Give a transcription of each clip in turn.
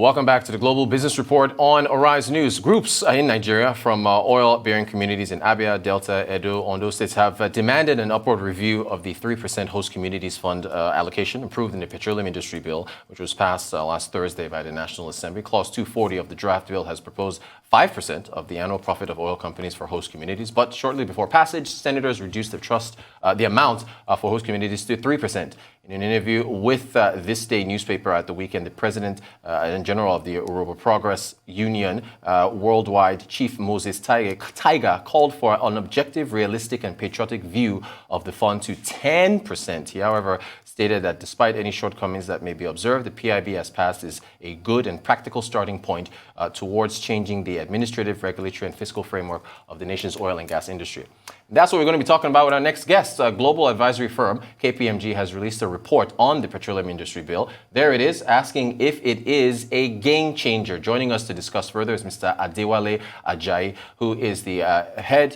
Welcome back to the Global Business Report on Arise News. Groups in Nigeria from oil-bearing communities in Abia, Delta, Edo, Ondo states have demanded an upward review of the 3% Host Communities Fund allocation approved in the Petroleum Industry Bill, which was passed last Thursday by the National Assembly. Clause 240 of the draft bill has proposed 5% of the annual profit of oil companies for host communities. But shortly before passage, senators reduced the amount for host communities to 3%. In an interview with This Day newspaper at the weekend, the president and general of the Yoruba Progress Union Worldwide, Chief Moses Taiga, called for an objective, realistic, and patriotic view of the fund to 10%. He, however, stated that despite any shortcomings that may be observed, the PIB has passed is a good and practical starting point towards changing the administrative, regulatory, and fiscal framework of the nation's oil and gas industry. That's what we're going to be talking about with our next guest. A global advisory firm, KPMG, has released a report on the Petroleum Industry Bill. There it is, asking if it is a game changer. Joining us to discuss further is Mr. Adewale Ajayi, who is the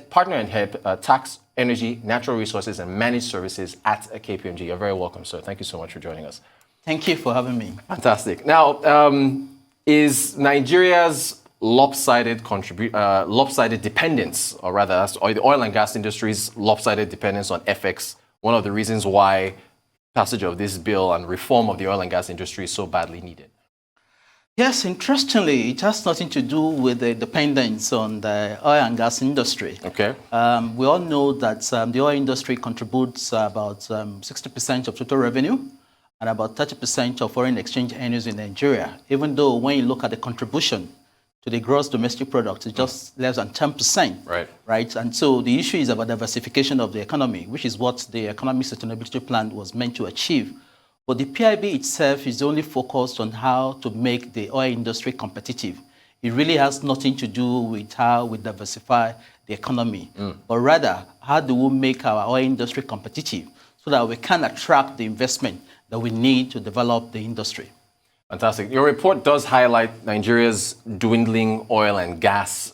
partner and head tax, energy, natural resources, and managed services at KPMG. You're very welcome, sir. Thank you so much for joining us. Thank you for having me. Fantastic. Now, is Nigeria's lopsided dependence, or rather, or the oil and gas industry's lopsided dependence on FX, one of the reasons why passage of this bill and reform of the oil and gas industry is so badly needed? Yes, interestingly, it has nothing to do with the dependence on the oil and gas industry. Okay. We all know that the oil industry contributes about 60% of total revenue and about 30% of foreign exchange earnings in Nigeria, even though when you look at the contribution to the gross domestic product, it's just less than 10%. Right. And so the issue is about diversification of the economy, which is what the Economic Sustainability Plan was meant to achieve. But the PIB itself is only focused on how to make the oil industry competitive. It really has nothing to do with how we diversify the economy, but rather, how do we make our oil industry competitive so that we can attract the investment that we need to develop the industry. Fantastic. Your report does highlight Nigeria's dwindling oil and gas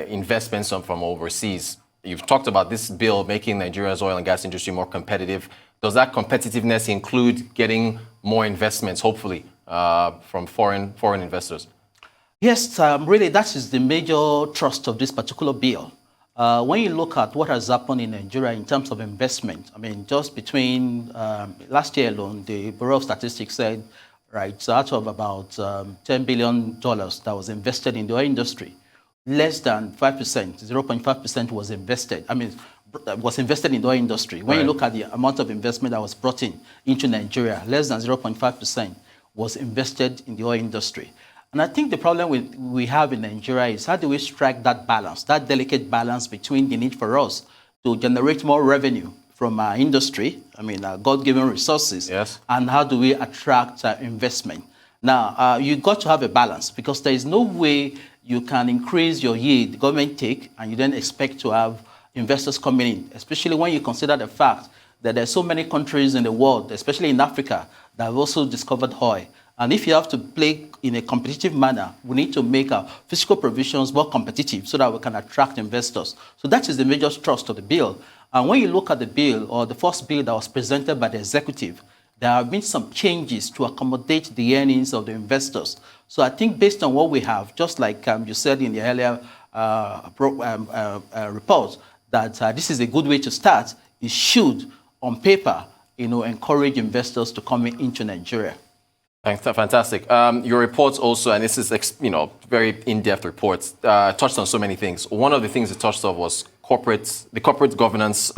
investments from overseas. You've talked about this bill making Nigeria's oil and gas industry more competitive. Does that competitiveness include getting more investments, hopefully, from foreign investors? Yes, really, that is the major thrust of this particular bill. When you look at what has happened in Nigeria in terms of investment, I mean, just between last year alone, the Bureau of Statistics said, right, so out of about $10 billion that was invested in the oil industry, less than 5%, 0.5% was invested. Was invested in the oil industry. When you look at the amount of investment that was brought into Nigeria, less than 0.5% was invested in the oil industry. And I think the problem we have in Nigeria is how do we strike that balance, that delicate balance between the need for us to generate more revenue from our industry, our God-given resources, yes, and how do we attract investment? Now, you got to have a balance because there is no way you can increase your yield, government take, and you then expect to have investors coming in, especially when you consider the fact that there are so many countries in the world, especially in Africa, that have also discovered oil. And if you have to play in a competitive manner, we need to make our fiscal provisions more competitive so that we can attract investors. So that is the major thrust of the bill. And when you look at the bill, or the first bill that was presented by the executive, there have been some changes to accommodate the earnings of the investors. So I think based on what we have, just like you said in the earlier report, that this is a good way to start. It should, on paper, encourage investors to come into Nigeria. Fantastic. Your reports also, and this is very in-depth reports, touched on so many things. One of the things it touched on was the corporate governance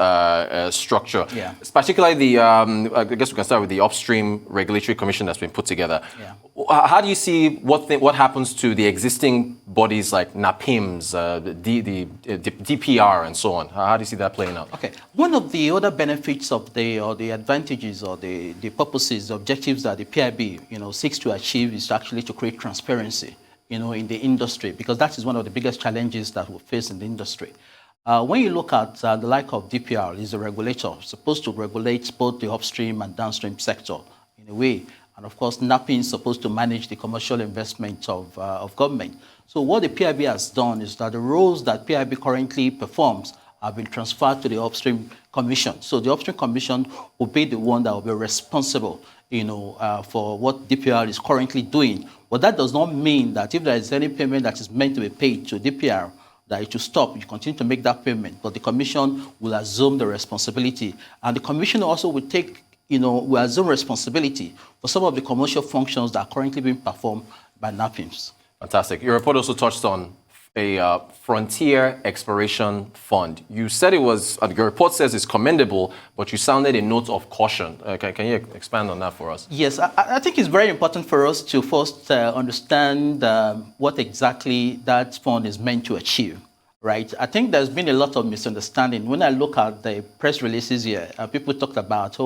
structure. Yeah. Particularly I guess we can start with the upstream regulatory commission that's been put together. Yeah. How do you see what happens to the existing bodies like NAPIMS, the DPR, and so on? How do you see that playing out? Okay. One of the other benefits of the advantages or the purposes, the objectives that the PIB seeks to achieve is actually to create transparency in the industry, because that is one of the biggest challenges that we face in the industry. When you look at the like of DPR, is a regulator supposed to regulate both the upstream and downstream sector in a way. And of course, NAPIN is supposed to manage the commercial investment of government. So what the PIB has done is that the roles that PIB currently performs have been transferred to the upstream commission. So the upstream commission will be the one that will be responsible, for what DPR is currently doing. But that does not mean that if there is any payment that is meant to be paid to DPR, that it will stop. You continue to make that payment, but the commission will assume the responsibility. And the commission also will will assume responsibility for some of the commercial functions that are currently being performed by NAPIMS. Fantastic. Your report also touched on a frontier exploration fund. You said it was, your report says it's commendable, but you sounded a note of caution. Can you expand on that for us? Yes, I think it's very important for us to first understand what exactly that fund is meant to achieve. Right. I think there's been a lot of misunderstanding. When I look at the press releases here, people talked about,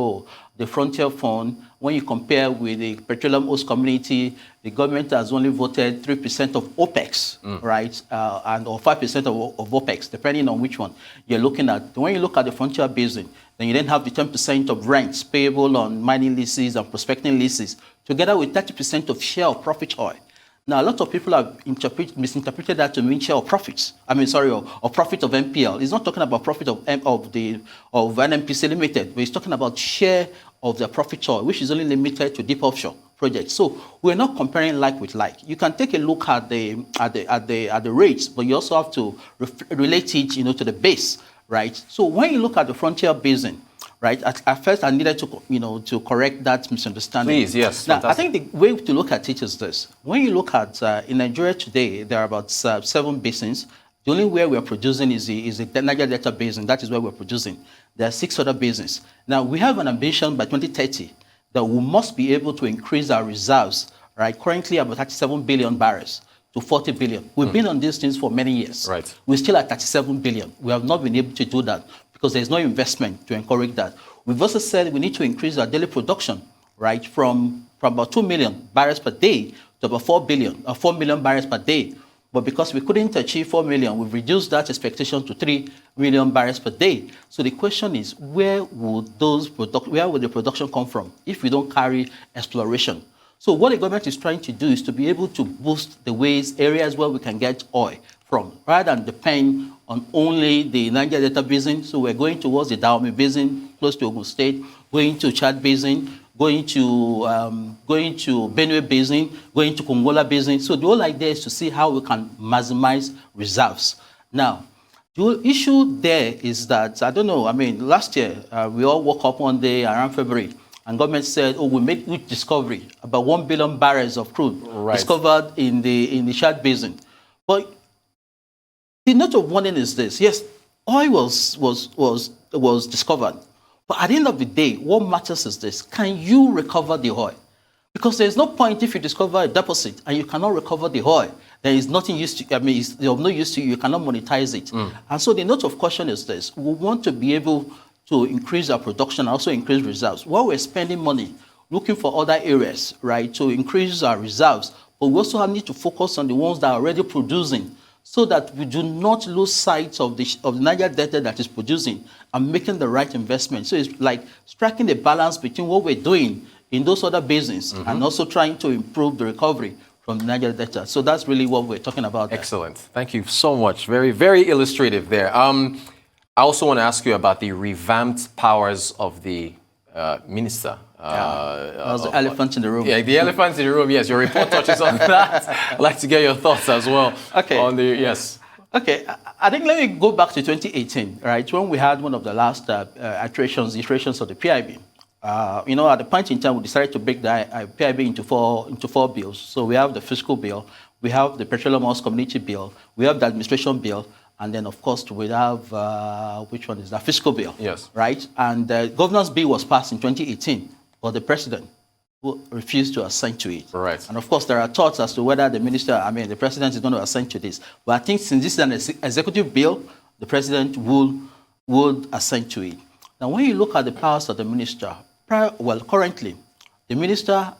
the Frontier Fund. When you compare with the Petroleum host community, the government has only voted 3% of OPEX, right, or 5% of OPEX, depending on which one you're looking at. When you look at the Frontier Basin, then you then have the 10% of rents payable on mining leases and prospecting leases, together with 30% of share of profit oil. Now, a lot of people have misinterpreted that to mean share of profits. Or profit of MPL. It's not talking about profit of NMPC Limited, but it's talking about share of the profit oil, which is only limited to deep offshore projects. So we're not comparing like with like. You can take a look at the rates, but you also have to relate it, to the base, right? So when you look at the Frontier Basin, right. At first, I needed to correct that misunderstanding. Please, yes. Now, I think the way to look at it is this: when you look at in Nigeria today, there are about 7 basins. The only way we are producing is the Niger Delta Basin. That is where we're producing. There are 6 other basins. Now, we have an ambition by 2030 that we must be able to increase our reserves. Right, currently about 37 billion barrels to 40 billion. We've been on these things for many years. Right. We're still at 37 billion. We have not been able to do that, because there's no investment to encourage that. We've also said we need to increase our daily production, right, from about 2 million barrels per day to about 4 million barrels per day. But because we couldn't achieve 4 million, we've reduced that expectation to 3 million barrels per day. So the question is, where would the production come from if we don't carry exploration? So what the government is trying to do is to be able to boost the areas where we can get oil from, rather than depend on only the Niger Delta Basin. So we're going towards the Dahomey Basin, close to Ogun State, going to Chad Basin, going to Benue Basin, going to Kongola Basin. So the whole idea is to see how we can maximize reserves. Now, the issue there is that, last year, we all woke up one day around February, and government said, we made huge discovery, about 1 billion barrels of crude discovered in the Chad Basin. But the note of warning is this: yes, oil was discovered, but at the end of the day, what matters is this: can you recover the oil? Because there's no point if you discover a deposit and you cannot recover the oil. There is nothing used to. It's of no use to you. You cannot monetize it. And so the note of caution is this: we want to be able to increase our production and also increase reserves. While we're spending money looking for other areas, right, to increase our reserves, but we also need to focus on the ones that are already producing, so that we do not lose sight of the Niger Delta that is producing and making the right investment. So it's like striking the balance between what we're doing in those other basins and also trying to improve the recovery from the Niger Delta. So that's really what we're talking about there. Excellent. Thank you so much. Very, very illustrative there. I also want to ask you about the revamped powers of the minister. That was the elephant in the room. Yeah, the elephant in the room, yes. Your report touches on that. I'd like to get your thoughts as well. Okay. Yes. Okay, I think let me go back to 2018, right, when we had one of the last iterations of the PIB. At the point in time, we decided to break the PIB into four bills. So we have the fiscal bill, we have the Petroleum House Community Bill, we have the administration bill, and then, of course, we have, which one is the fiscal bill? Yes. Right? And the governance bill was passed in 2018, but the president refused to assent to it. Right. And, of course, there are thoughts as to whether the president is going to assent to this. But I think since this is an executive bill, the president would assent to it. Now, when you look at the powers of the minister, currently, the minister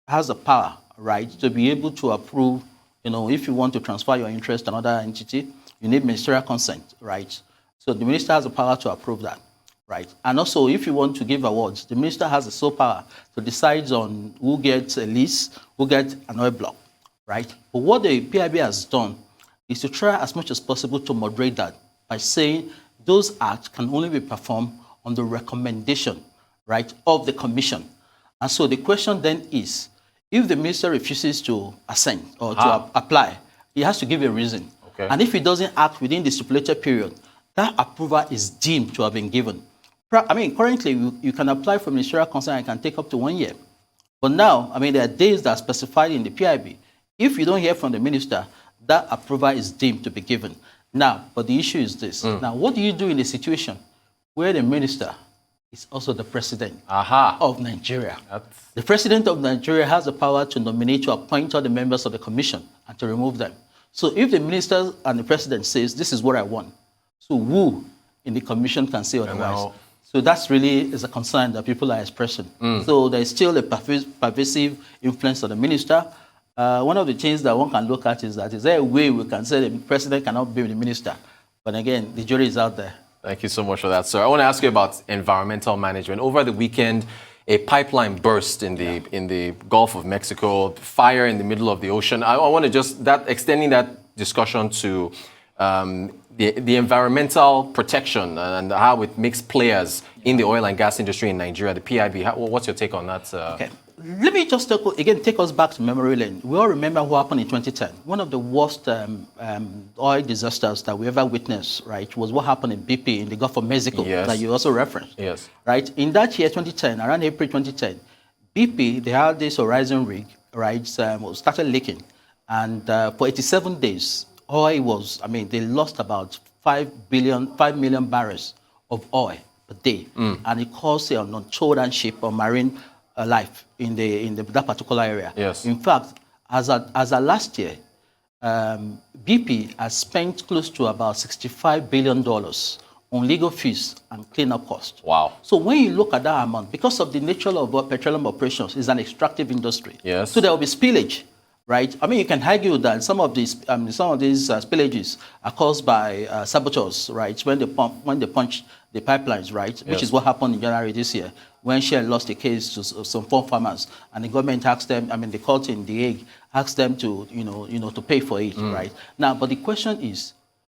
has the power, right, to be able to approve, if you want to transfer your interest to another entity, you need ministerial consent, right? So the minister has the power to approve that, right? And also, if you want to give awards, the minister has the sole power to decide on who gets a lease, who gets an oil block, right? But what the PIB has done is to try as much as possible to moderate that by saying those acts can only be performed on the recommendation, right, of the commission. And so the question then is, if the minister refuses to assent or to apply, he has to give a reason. Okay. And if he doesn't act within the stipulated period, that approval is deemed to have been given. I mean, currently, you can apply for ministerial consent and it can take up to 1 year. But now, I mean, there are days that are specified in the PIB. If you don't hear from the minister, that approval is deemed to be given. Now, but the issue is this. Now, what do you do in a situation where the minister is also the president of Nigeria? The president of Nigeria has the power to nominate, to appoint all the members of the commission and to remove them. So if the minister and the president says, this is what I want, so who in the commission can say otherwise? So that's really is a concern that people are expressing. So there's still a pervasive influence of the minister. One of the things that one can look at is that, is there a way we can say the president cannot be the minister? But again, the jury is out there. Thank you so much for that, sir. I want to ask you about environmental management. Over the weekend, a pipeline burst in the Gulf of Mexico, fire in the middle of the ocean. I want to just, extending that discussion to the environmental protection and how it makes players in the oil and gas industry in Nigeria, the PIB. What's your take on that? Okay. Let me just take us back to memory lane. We all remember what happened in 2010. One of the worst oil disasters that we ever witnessed, right, was what happened in BP in the Gulf of Mexico that you also referenced. Yes. Right? In that year, 2010, around April 2010, BP, they had this Horizon rig, right, started leaking. And for 87 days, oil was, I mean, they lost about 5 million barrels of oil a day. And it caused an untold ship or marine life in that particular area. Yes. In fact, as of last year, BP has spent close to about $65 billion on legal fees and cleanup costs. Wow. So when you look at that amount, because of the nature of petroleum operations, it's an extractive industry. Yes. So there will be spillage, right? I mean, you can argue that some of these spillages are caused by saboteurs, right? When they punch the pipelines, right? Which Yes. is what happened in January this year, when Shell lost the case to some farm farmers, and the government asked them, I mean, the court in The Hague asked them to, to pay for it, right? Now, but the question is,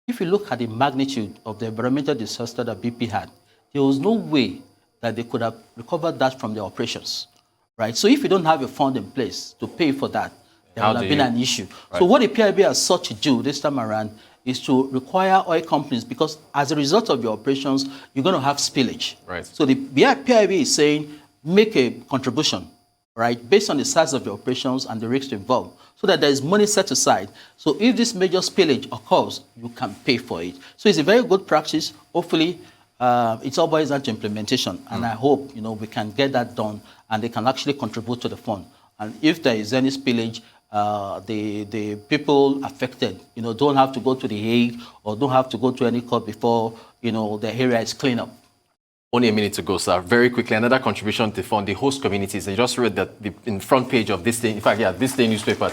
if you look at the magnitude of the environmental disaster that BP had, there was no way that they could have recovered that from their operations, right? So if you don't have a fund in place to pay for that, there would have been an issue. Right. So what the PIB has sought to do this time around is to require oil companies, because as a result of your operations, you're going to have spillage. Right. So the PIB is saying, make a contribution, right, based on the size of your operations and the risks involved, so that there is money set aside. So if this major spillage occurs, you can pay for it. So it's a very good practice. Hopefully, it's all boils down to implementation. And I hope, we can get that done and they can actually contribute to the fund. And if there is any spillage, the people affected, don't have to go to The Hague or don't have to go to any court before, the area is cleaned up. Only a minute to go, sir. Very quickly, another contribution to fund the host communities. I just read that in front page of this day, in fact, this day newspaper,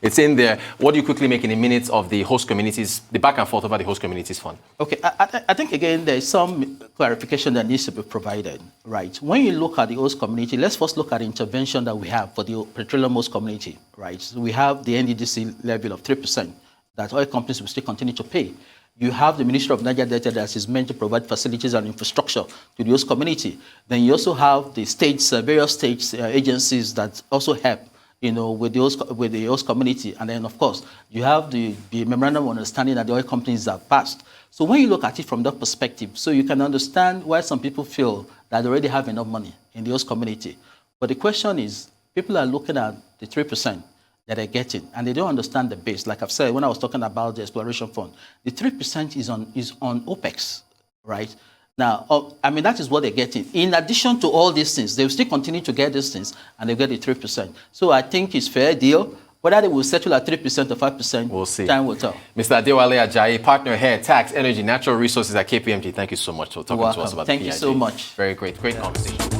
it's in there. What do you quickly make in a minute of the host communities, the back and forth over the host communities fund? Okay, I think, again, there's some clarification that needs to be provided, right? When you look at the host community, let's first look at the intervention that we have for the petroleum host community, right? So we have the NDDC level of 3% that oil companies will still continue to pay. You have the Ministry of Niger Delta that is meant to provide facilities and infrastructure to the host community. Then you also have the states, various states agencies that also help, with the host community. And then, of course, you have the memorandum of understanding that the oil companies have passed. So when you look at it from that perspective, so you can understand why some people feel that they already have enough money in the host community. But the question is, people are looking at the 3% that they're getting, and they don't understand the base. Like I've said, when I was talking about the exploration fund, the 3% is on OPEX, right? Now, I mean, that is what they're getting. In addition to all these things, they will still continue to get these things, and they get the 3%. So I think it's fair deal. Whether they will settle at 3% or 5%, we'll see. Time will tell. Mr. Adewale Ajayi, partner head, tax, energy, natural resources at KPMG. Thank you so much for talking to us about Thank you so much. Very great conversation.